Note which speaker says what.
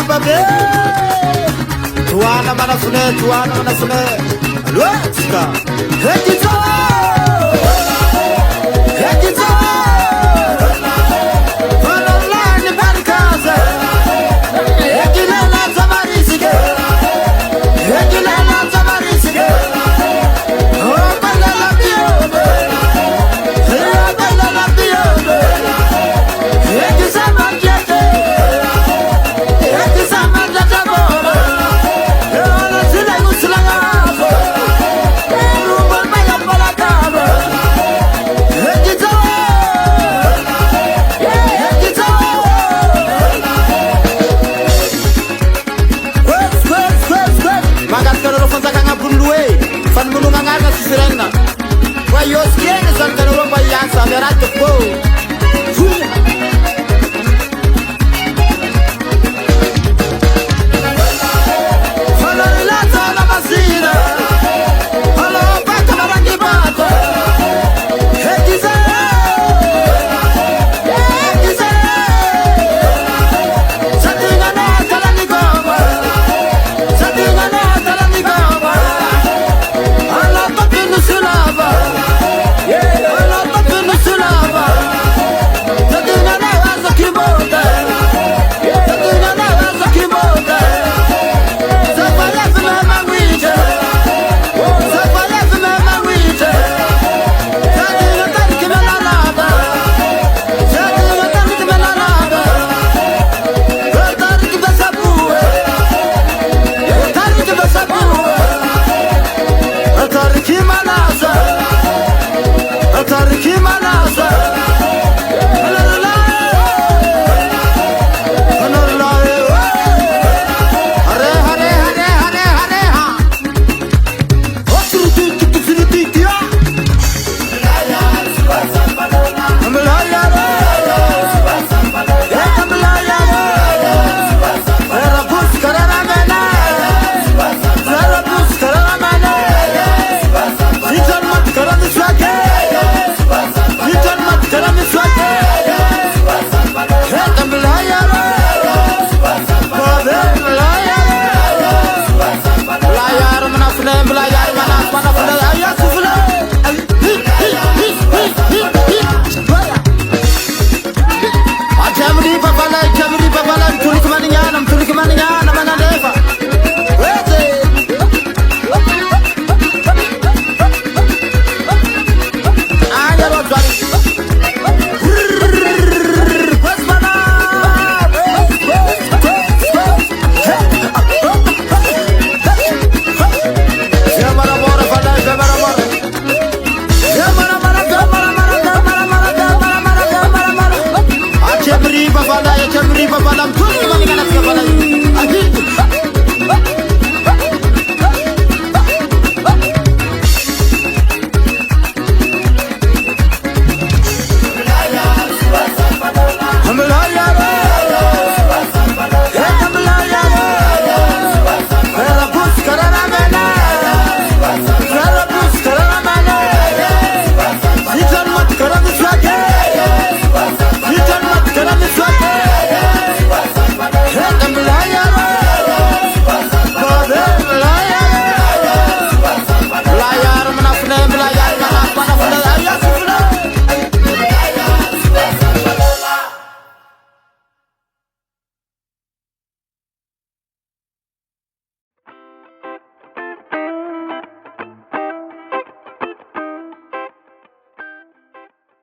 Speaker 1: babe tuana manafune alwatska hekito Kololani barkaze Ekilena tabarisige Opelala biyobe Opelala biyobe Ekizama jete Ekizama jete bora Eola zile uslangabo Erubal maya palakabo Ekito Ekito Magat kanoro fonsa kanga bunduwe Fan mununga nganga sisirena Wa yoskiene san kanoro bayansa Merate po Falorilata la masina Halo baka marangi bato Hekize Hekize Satinga na kalani goma Satinga na kalani goma Ala papinu sulaba Ala papinu sulaba Satinga na waza kimote Satinga na waza kimote Sapaya fina mawite Sapaya fina mawite Satinga tariki melalaba Satinga tariki melalaba Tariki besabuwe Tariki besabuwe Tariki manasa Tariki manasa Hare hare hare hare hare ha Otru tu tu Jamri babala tulik maniana mana deva Weze Anya rodwari Wesmana Yamara mora fala yamara mora Yamara mara Jamri babala tulik maniana